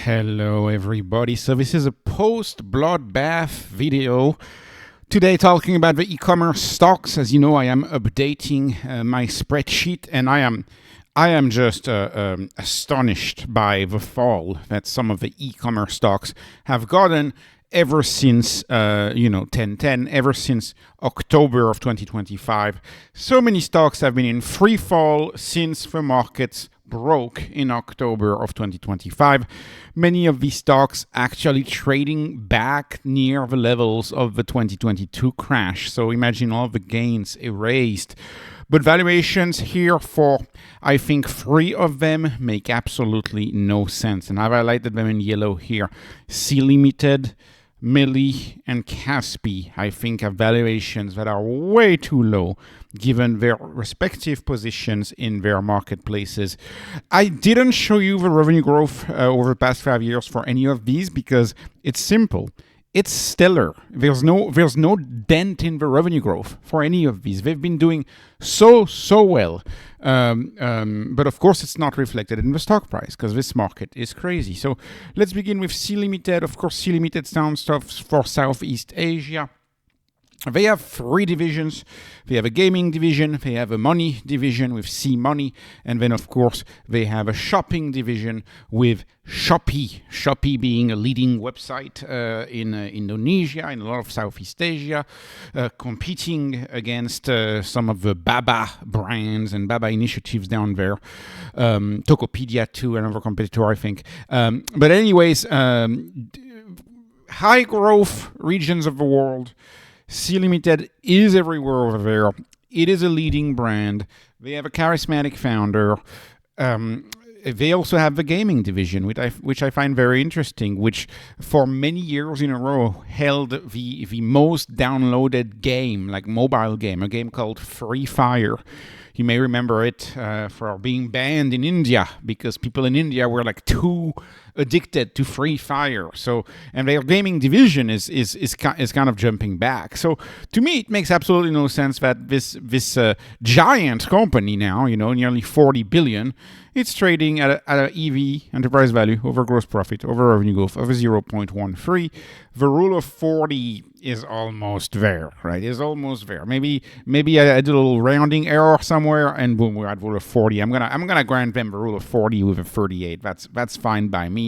Hello everybody, so this is a post-bloodbath video. Today talking about the e-commerce stocks. As you know, I am updating my spreadsheet and I am just astonished by the fall that some of the e-commerce stocks have gotten ever since 1010, ever since October of 2025. So many stocks have been in free fall since the markets broke in October of 2025. Many of these stocks actually trading back near the levels of the 2022 crash. So imagine all the gains erased. But valuations here for, I think, 3 of them make absolutely no sense. And I've highlighted them in yellow here. C Limited, Millie, and Caspie, I think, have valuations that are way too low given their respective positions in their marketplaces. I didn't show you the revenue growth over the past 5 years for any of these because it's simple. It's stellar. There's no dent in the revenue growth for any of these. They've been doing so well. But of course, it's not reflected in the stock price because this market is crazy. So let's begin with C Limited. Of course, C Limited stands for Southeast Asia. They have 3 divisions. They have a gaming division, they have a money division with C Money, and then of course they have a shopping division with Shopee. Shopee being a leading website in Indonesia, in a lot of Southeast Asia, competing against some of the Baba brands and Baba initiatives down there. Tokopedia too, another competitor, I think. But anyways, high growth regions of the world. C Limited is everywhere over there. It is a leading brand. They have a charismatic founder. They also have the gaming division, which I find very interesting, which for many years in a row held the most downloaded game, like mobile game, a game called Free Fire. You may remember it for being banned in India because people in India were like too addicted to Free Fire. So, and their gaming division is kind of jumping back. So, to me, it makes absolutely no sense that this giant company now, nearly 40 billion, it's trading at a EV, enterprise value, over gross profit, over revenue growth of 0.13. The rule of 40 is almost there, right? Is almost there. Maybe I did a little rounding error somewhere, and boom, we're at rule of 40. I'm gonna grant them the rule of 40 with a 38. That's fine by me.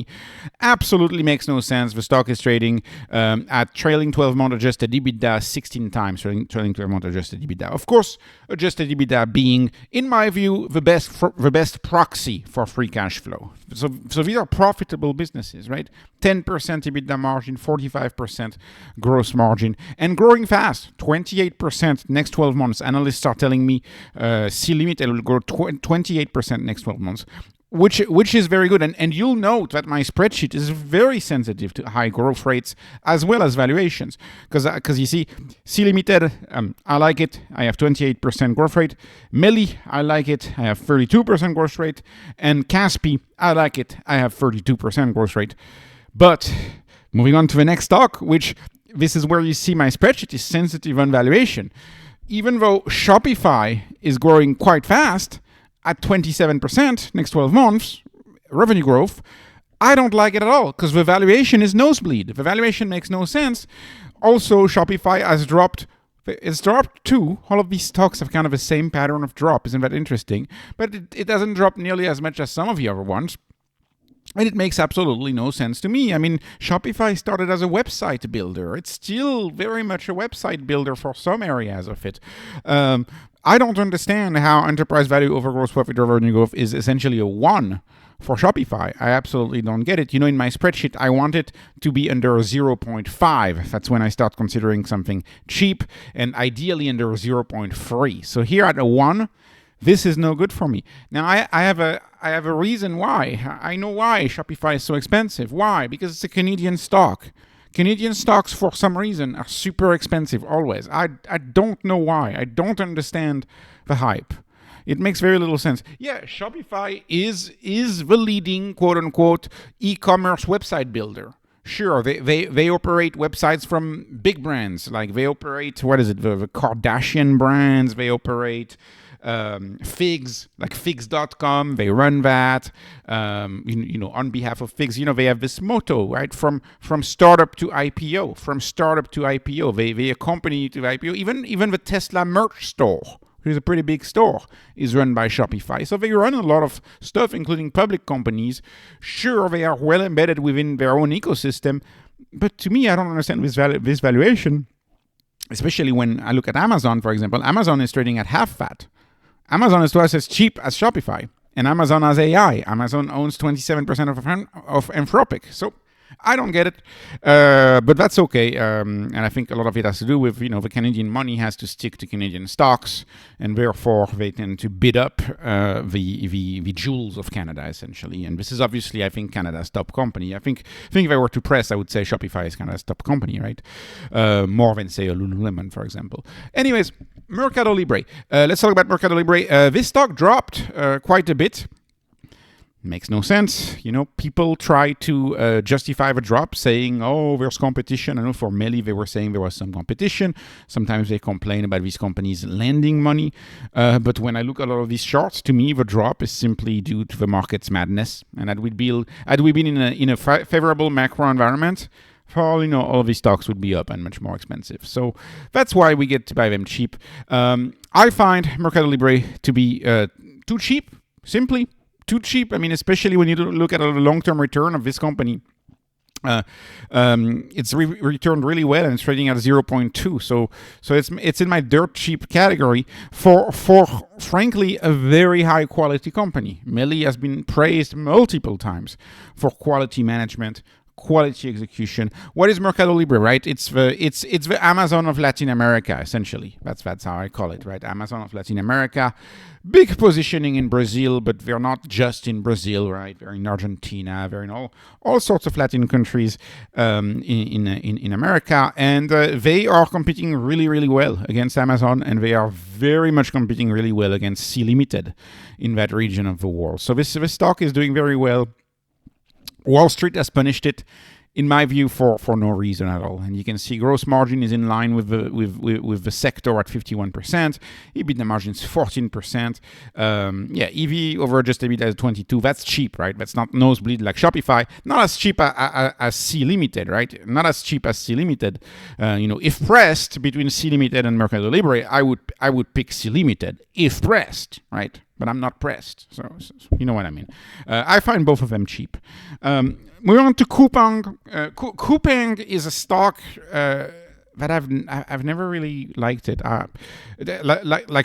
Absolutely makes no sense. The stock is trading at trailing 12-month adjusted EBITDA 16 times. Trailing 12-month adjusted EBITDA. Of course, adjusted EBITDA being, in my view, the best proxy for free cash flow. So these are profitable businesses, right? 10% EBITDA margin, 45% gross margin, and growing fast, 28% next 12 months. Analysts are telling me C Limited will grow 28% next 12 months. Which is very good. And you'll note that my spreadsheet is very sensitive to high growth rates as well as valuations. Because you see, C Limited, I like it. I have 28% growth rate. Millie, I like it. I have 32% growth rate. And Caspie, I like it. I have 32% growth rate. But moving on to the next stock, which this is where you see my spreadsheet is sensitive on valuation. Even though Shopify is growing quite fast, at 27% next 12 months, revenue growth, I don't like it at all because the valuation is nosebleed. The valuation makes no sense. Also, Shopify has dropped. It's dropped too. All of these stocks have kind of the same pattern of drop. Isn't that interesting? But it doesn't drop nearly as much as some of the other ones. And it makes absolutely no sense to me. I mean, Shopify started as a website builder. It's still very much a website builder for some areas of it. I don't understand how enterprise value over gross profit over revenue growth is essentially a 1 for Shopify. I absolutely don't get it. In my spreadsheet, I want it to be under 0.5. That's when I start considering something cheap, and ideally under 0.3. So here at a 1, this is no good for me. Now, I have a reason why. I know why Shopify is so expensive. Why? Because it's a Canadian stock. Canadian stocks, for some reason, are super expensive always. I don't know why. I don't understand the hype. It makes very little sense. Yeah, Shopify is the leading, quote-unquote, e-commerce website builder. Sure, they operate websites from big brands. Like they operate, the Kardashian brands. They operate Figs, like Figs.com, they run that. On behalf of Figs, they have this motto, right? From startup to IPO, they accompany you to IPO. Even the Tesla merch store, which is a pretty big store, is run by Shopify. So they run a lot of stuff, including public companies. Sure, they are well embedded within their own ecosystem, but to me, I don't understand this valuation, especially when I look at Amazon, for example. Amazon is trading at half that. Amazon is twice as cheap as Shopify, and Amazon has AI. Amazon owns 27% of Anthropic. So I don't get it, but that's okay. And I think a lot of it has to do with, the Canadian money has to stick to Canadian stocks, and therefore they tend to bid up the jewels of Canada, essentially. And this is obviously, I think, Canada's top company. I think if I were to press, I would say Shopify is Canada's top company, right? More than, say, a Lululemon, for example. Anyways, Mercado Libre. Let's talk about Mercado Libre. This stock dropped quite a bit. Makes no sense. People try to justify the drop, saying, oh, there's competition. I know for Melly, they were saying there was some competition. Sometimes they complain about these companies lending money. But when I look at all of these charts, to me, the drop is simply due to the market's madness. And had we been in a favorable macro environment, for all of these stocks would be up and much more expensive. So that's why we get to buy them cheap. I find Mercado Libre to be too cheap, simply. Too cheap. I mean, especially when you look at the long-term return of this company. It's returned really well, and it's trading at 0.2. So it's in my dirt cheap category for frankly a very high quality company. Melly has been praised multiple times for quality management, quality execution. What is Mercado Libre, right? It's the Amazon of Latin America, essentially. That's how I call it, right? Amazon of Latin America. Big positioning in Brazil, but they're not just in Brazil, right? They're in Argentina, they're in all sorts of Latin countries in America, and they are competing really, really well against Amazon, and they are very much competing really well against Sea Limited in that region of the world. So this stock is doing very well. Wall Street has punished it, in my view, for no reason at all. And you can see gross margin is in line with the sector at 51%. EBITDA margin is 14%. EV over adjusted EBITDA is 22. That's cheap, right? That's not nosebleed like Shopify. Not as cheap as Sea Limited, right? Not as cheap as Sea Limited. If pressed between Sea Limited and Mercado Libre, I would pick Sea Limited if pressed, right? But I'm not pressed, so you know what I mean. I find both of them cheap. Moving on to Coupang. Coupang is a stock that I've never really liked it.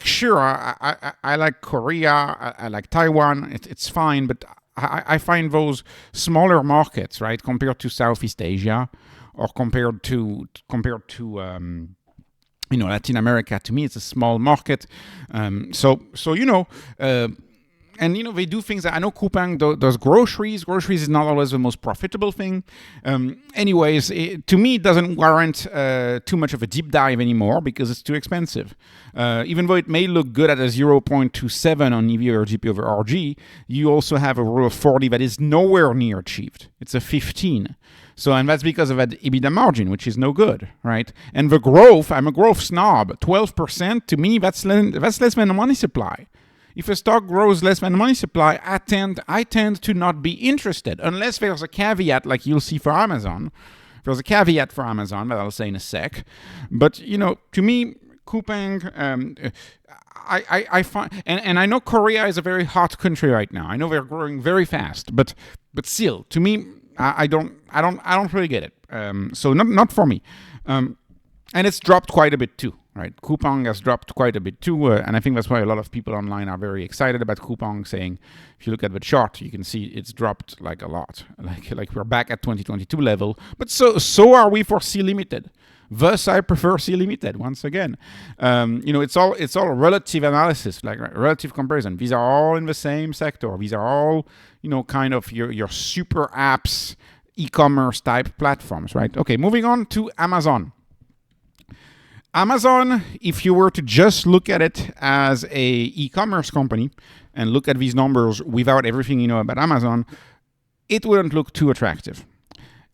Sure, I like Korea, I like Taiwan. It's fine, but I find those smaller markets, right, compared to Southeast Asia or compared to Latin America, to me, it's a small market. They do things that I know Coupang does groceries. Groceries is not always the most profitable thing. To me, it doesn't warrant too much of a deep dive anymore because it's too expensive. Even though it may look good at a 0.27 on EV or GP over RG, you also have a rule of 40 that is nowhere near achieved. It's a 15. And that's because of that EBITDA margin, which is no good, right? And the growth, I'm a growth snob. 12%, to me, that's less than the money supply. If a stock grows less than the money supply, I tend to not be interested, unless there's a caveat like you'll see for Amazon. There's a caveat for Amazon that I'll say in a sec. But, to me, Coupang, I find, and I know Korea is a very hot country right now. I know they're growing very fast, but still, to me, I don't really get it. So not for me. And it's dropped quite a bit too, right? Coupang has dropped quite a bit too, and I think that's why a lot of people online are very excited about Coupang, saying, if you look at the chart, you can see it's dropped like a lot. Like we're back at 2022 level, but so are we for Sea Limited. Thus, I prefer Sea Limited once again. It's all relative analysis, like relative comparison. These are all in the same sector. These are all, kind of your super apps, e-commerce type platforms, right? Okay, moving on to Amazon. Amazon, if you were to just look at it as a e-commerce company and look at these numbers without everything you know about Amazon, it wouldn't look too attractive.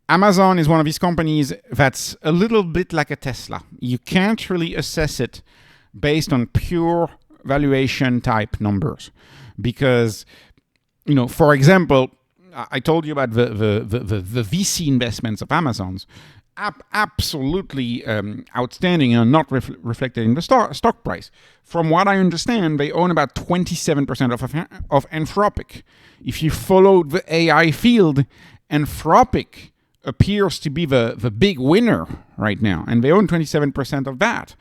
Amazon is one of these companies that's a little bit like a Tesla. You can't really assess it based on pure valuation type numbers, because, for example, I told you about the VC investments of Amazon's. Absolutely outstanding and not reflected in the stock price. From what I understand, they own about 27% of Anthropic. If you followed the AI field, Anthropic appears to be the big winner right now, and they own 27% of that.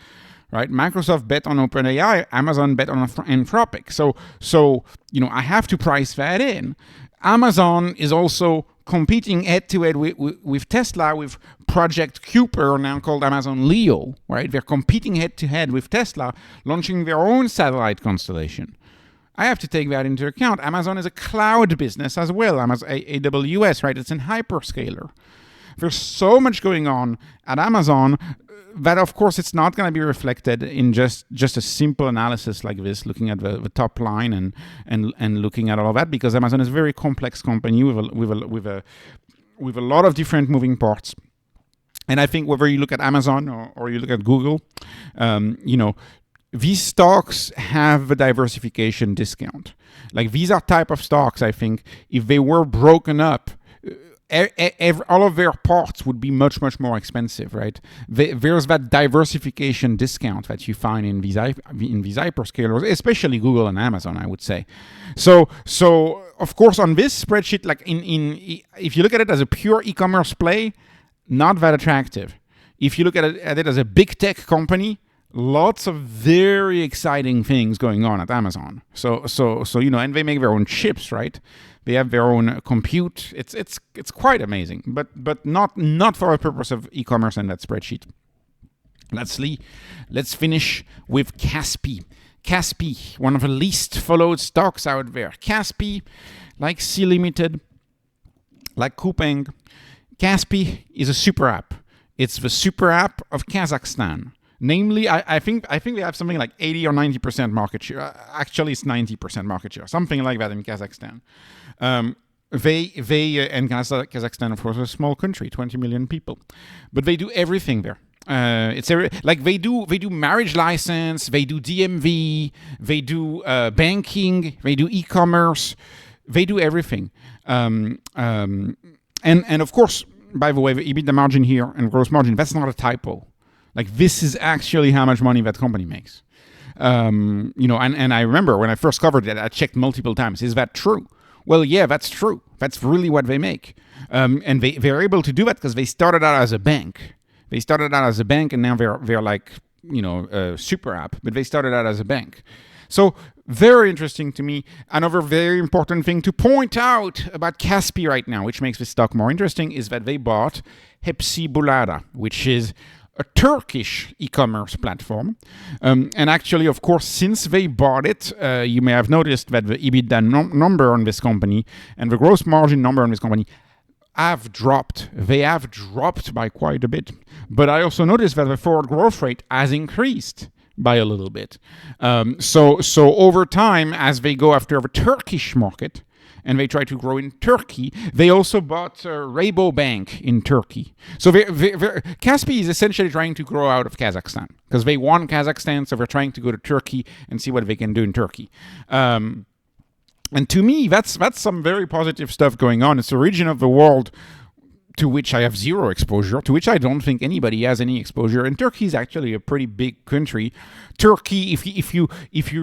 Right? Microsoft bet on OpenAI, Amazon bet on Anthropic. So I have to price that in. Amazon is also competing head-to-head with Tesla, with Project Kuiper, now called Amazon Leo, right? They're competing head-to-head with Tesla, launching their own satellite constellation. I have to take that into account. Amazon is a cloud business as well, AWS, right? It's an hyperscaler. There's so much going on at Amazon that, of course, it's not going to be reflected in just a simple analysis like this, looking at the top line and looking at all of that, because Amazon is a very complex company with a lot of different moving parts. And I think whether you look at Amazon or you look at Google, these stocks have a diversification discount. Like, these are type of stocks, I think, if they were broken up, all of their parts would be much, much more expensive, right? There's that diversification discount that you find in these hyperscalers, especially Google and Amazon, I would say. So of course, on this spreadsheet, like if you look at it as a pure e-commerce play, not that attractive. If you look at it as a big tech company, lots of very exciting things going on at Amazon. So and they make their own chips, right? They have their own compute. It's quite amazing, but not for the purpose of e-commerce and that spreadsheet. Let's finish with Caspie. Caspie, one of the least followed stocks out there. Caspie, like Sea Limited, like Coupang, Caspie is a super app. It's the super app of Kazakhstan. Namely, I think they have something like 80 or 90% market share. Actually, it's 90% market share, something like that in Kazakhstan. And Kazakhstan, of course, is a small country, 20 million people, but they do everything there. They do marriage license, they do DMV, they do banking, they do e-commerce, they do everything. And of course, by the way, the EBITDA margin here and gross margin, that's not a typo. Like, this is actually how much money that company makes. And I remember when I first covered it, I checked multiple times. Is that true? Well, yeah, that's true. That's really what they make. And they're able to do that because they started out as a bank. And now they're like, a super app, but they started out as a bank. So, very interesting to me. Another very important thing to point out about Caspie right now, which makes the stock more interesting, is that they bought Hepsiburada, which is a Turkish e-commerce platform. And actually, of course, since they bought it, you may have noticed that the EBITDA number on this company and the gross margin number on this company have dropped. They have dropped by quite a bit. But I also noticed that the forward growth rate has increased by a little bit. So over time, as they go after the Turkish market, and they try to grow in Turkey. They also bought Rabobank in Turkey. So Caspie is essentially trying to grow out of Kazakhstan because they won Kazakhstan, so they're trying to go to Turkey and see what they can do in Turkey. And to me, that's some very positive stuff going on. It's a region of the world to which I have zero exposure, to which I don't think anybody has any exposure. And Turkey is actually a pretty big country. Turkey, if you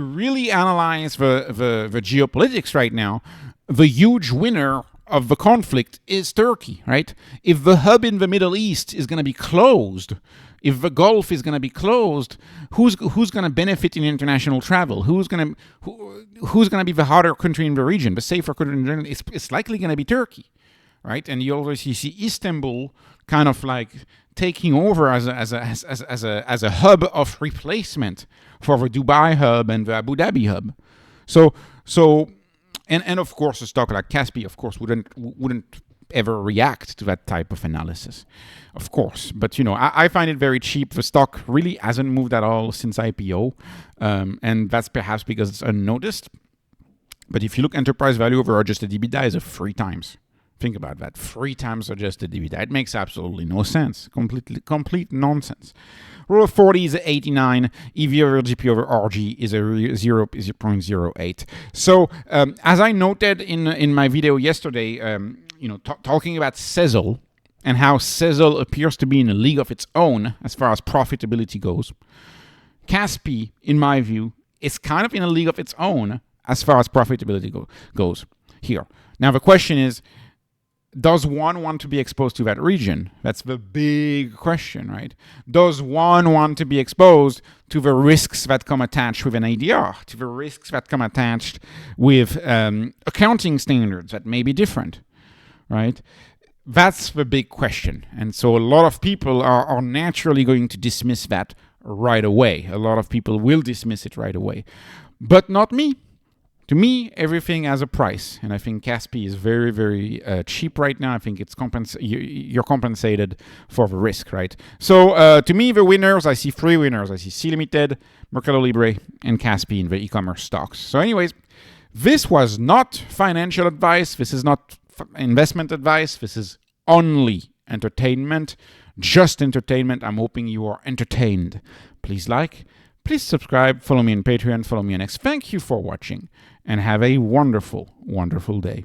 really analyze the geopolitics right now, the huge winner of the conflict is Turkey, right? If the hub in the Middle East is going to be closed, if the Gulf is going to be closed, who's going to benefit in international travel? Who's going to be the hotter country in the region, the safer country in the region? It's likely going to be Turkey, right? And you always see Istanbul kind of like taking over as a hub of replacement for the Dubai hub and the Abu Dhabi hub. So. And of course, a stock like Caspie, of course, wouldn't ever react to that type of analysis, of course. But I find it very cheap. The stock really hasn't moved at all since IPO, and that's perhaps because it's unnoticed. But if you look enterprise value over adjusted EBITDA is 3 times. Think about that. 3 times adjusted EBITDA. It makes absolutely no sense. Complete nonsense. Rule of 40 is 89. EV over GP over RG is a 0.08. So as I noted in my video yesterday, talking about Sezzle and how Sezzle appears to be in a league of its own as far as profitability goes, Caspie, in my view, is kind of in a league of its own as far as profitability goes here. Now the question is, does one want to be exposed to that region? That's the big question, right? Does one want to be exposed to the risks that come attached with an ADR, to the risks that come attached with accounting standards that may be different, right? That's the big question. And so a lot of people are naturally going to dismiss that right away. A lot of people will dismiss it right away. But not me. To me, everything has a price, and I think Caspie is very, very cheap right now. I think it's you're compensated for the risk, right? So to me, the winners, I see 3 winners. I see C Limited, Mercado Libre, and Caspie in the e-commerce stocks. So anyways, this was not financial advice. This is not investment advice. This is only entertainment, just entertainment. I'm hoping you are entertained. Please like, please subscribe, follow me on Patreon, follow me on X. Thank you for watching, and have a wonderful, wonderful day.